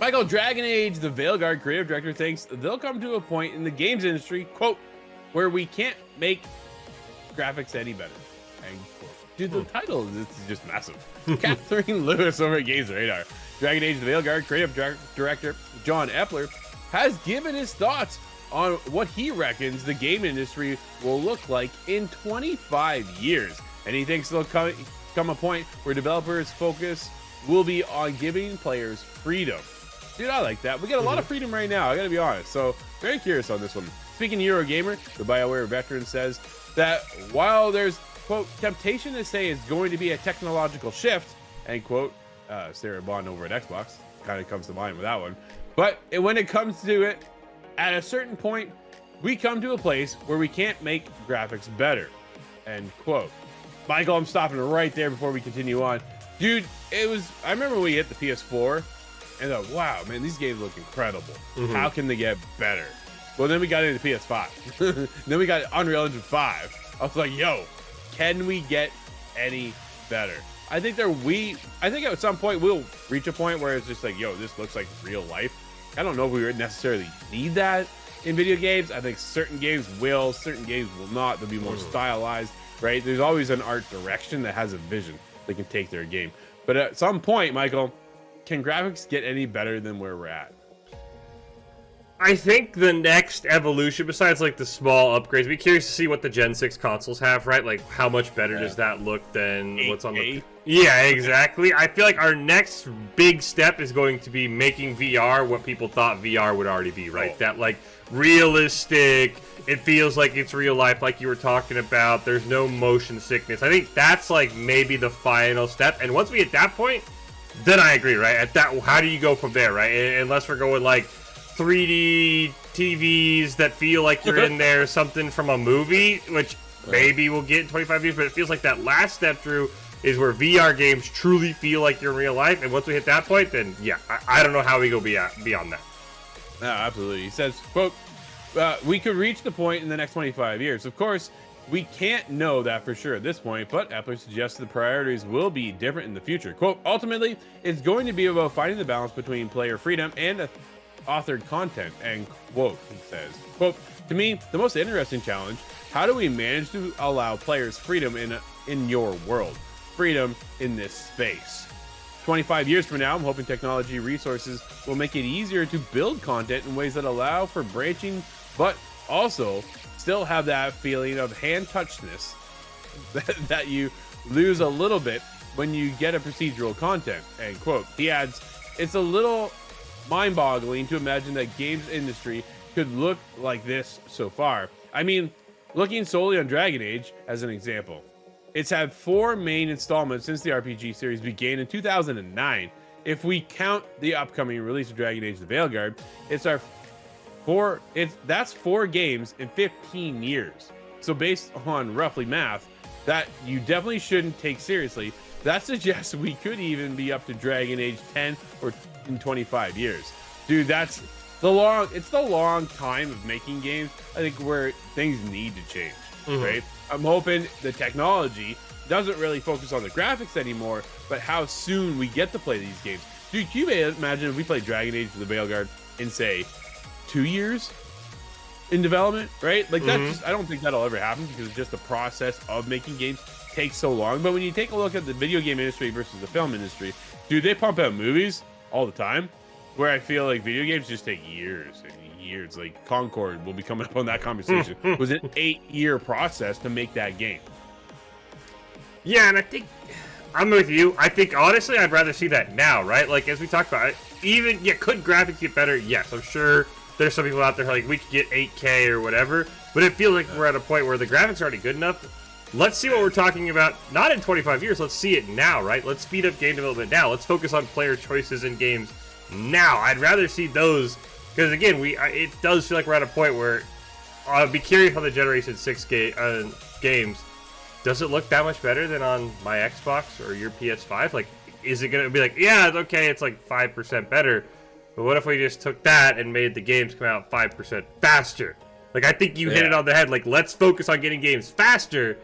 Michael, Dragon Age, the Veilguard creative director, thinks they'll come to a point in the games industry, quote, where we can't make graphics any better. End quote. Dude, the title is just massive. Catherine Lewis over at Games Radar. Dragon Age, the Veilguard creative director, John Epler, has given his thoughts on what he reckons the game industry will look like in 25 years. And he thinks there'll come a point where developers' focus will be on giving players freedom. Dude, I like that. We got a lot of freedom right now, I gotta be honest. So, very curious on this one. Speaking of Eurogamer, the BioWare veteran says that while there's, quote, temptation to say it's going to be a technological shift, end quote, Sarah Bond over at Xbox kind of comes to mind with that one. But when it comes to it, at a certain point, we come to a place where we can't make graphics better, end quote. Michael, I'm stopping right there before we continue on. Dude, I remember when we hit the PS4 and thought, wow, man, these games look incredible. How can they get better? Well, then we got into PS5. Then we got Unreal Engine 5. I was like, yo, can we get any better? I think at some point we'll reach a point where it's just like, yo, this looks like real life. I don't know if we would necessarily need that in video games. I think certain games will, certain games will not. They'll be more stylized, right? There's always an art direction that has a vision they can take their game. But at some point, Michael, can graphics get any better than where we're at? I think the next evolution, besides like the small upgrades, be curious to see what the Gen 6 consoles have, right? Like how much better does that look than 8K? What's on the... Yeah, exactly. I feel like our next big step is going to be making VR what people thought VR would already be, right? That like realistic, it feels like it's real life, like you were talking about. There's no motion sickness. I think that's like maybe the final step. And once we hit that point, then I agree, right? At that, how do you go from there, right? Unless we're going like 3D TVs that feel like you're in there, something from a movie, which maybe we'll get in 25 years, but it feels like that last step, Drew, is where VR games truly feel like you're in real life. And once we hit that point, then yeah, I don't know how we go beyond that. No, absolutely. He says, quote, we could reach the point in the next 25 years. Of course, we can't know that for sure at this point, but Epler suggests the priorities will be different in the future. Quote, ultimately, it's going to be about finding the balance between player freedom and authored content, end quote, he says. Quote, to me, the most interesting challenge, how do we manage to allow players freedom in your world? Freedom in this space. 25 years from now, I'm hoping technology resources will make it easier to build content in ways that allow for branching, but also still have that feeling of hand-touchedness that you lose a little bit when you get a procedural content, end quote. He adds, it's a little mind-boggling to imagine that games industry could look like this so far. I mean, looking solely on Dragon Age as an example, it's had 4 main installments since the RPG series began in 2009. If we count the upcoming release of Dragon Age: The Veilguard, that's 4 games in 15 years. So based on roughly math, that you definitely shouldn't take seriously. That suggests we could even be up to Dragon Age 10 or in 25 years. Dude, it's the long time of making games, I think, where things need to change, right? I'm hoping the technology doesn't really focus on the graphics anymore, but how soon we get to play these games. Dude, can you imagine if we played Dragon Age: The Veilguard in, say, 2 years in development, right? Like, that's just, I don't think that'll ever happen because just the process of making games takes so long. But when you take a look at the video game industry versus the film industry, dude, they pump out movies all the time, where I feel like video games just take years and years. Like Concord will be coming up on that conversation. It was an 8-year process to make that game. Yeah, and I think I'm with you. I think honestly I'd rather see that now, right? Like as we talked about, could graphics get better? Yes, I'm sure there's some people out there like we could get 8K or whatever, but it feels like we're at a point where the graphics are already good enough. Let's see what we're talking about, not in 25 years, let's see it now, right? Let's speed up game development now. Let's focus on player choices in games now. I'd rather see those, because again, it does feel like we're at a point where I'd be curious how the Generation 6 games, does it look that much better than on my Xbox or your PS5? Like, is it going to be like, yeah, it's okay, it's like 5% better, but what if we just took that and made the games come out 5% faster? Like, I think you hit it on the head. Like, let's focus on getting games faster,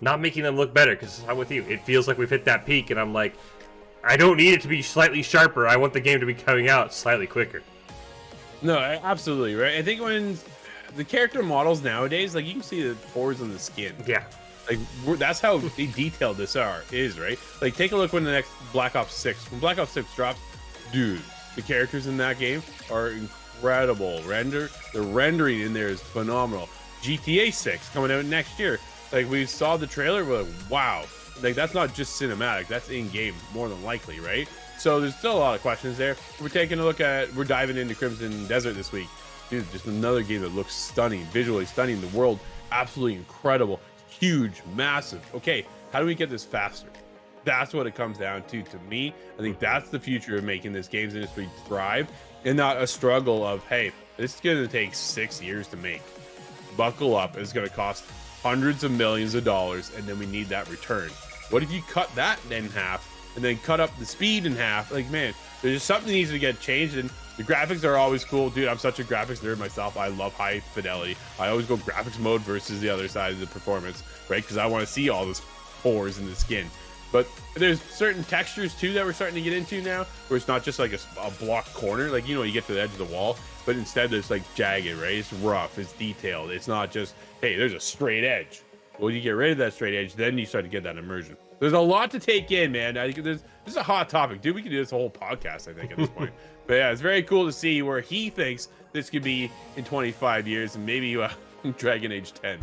not making them look better, because I'm with you. It feels like we've hit that peak, and I'm like, I don't need it to be slightly sharper. I want the game to be coming out slightly quicker. No, absolutely, right? I think when the character models nowadays, like you can see the pores on the skin. Yeah. Like that's how detailed this is, right? Like take a look when the next Black Ops 6, when Black Ops 6 drops, dude, the characters in that game are incredible. The rendering in there is phenomenal. GTA 6 coming out next year. Like we saw the trailer, we're like, wow. Like that's not just cinematic, that's in game more than likely, right? So there's still a lot of questions there. We're diving into Crimson Desert this week. Dude, just another game that looks stunning, visually stunning. The world, absolutely incredible, huge, massive. Okay, how do we get this faster? That's what it comes down to me. I think that's the future of making this games industry thrive and not a struggle of, hey, this is going to take 6 years to make. Buckle up, it's going to cost hundreds of millions of dollars, and then we need that return. What if you cut that in half and then cut up the speed in half? Like, man, there's just something that needs to get changed, and the graphics are always cool. Dude, I'm such a graphics nerd myself. I love high fidelity. I always go graphics mode versus the other side of the performance, right? Because I want to see all this pores in the skin. But there's certain textures too that we're starting to get into now, where it's not just like a block corner, like, you know, you get to the edge of the wall, but instead it's like jagged, right? It's rough, it's detailed. It's not just, hey, there's a straight edge. Well, you get rid of that straight edge, then you start to get that immersion. There's a lot to take in, man. I think this is a hot topic, dude. We could do this whole podcast, I think, at this point. But yeah, it's very cool to see where he thinks this could be in 25 years, and maybe Dragon Age 10.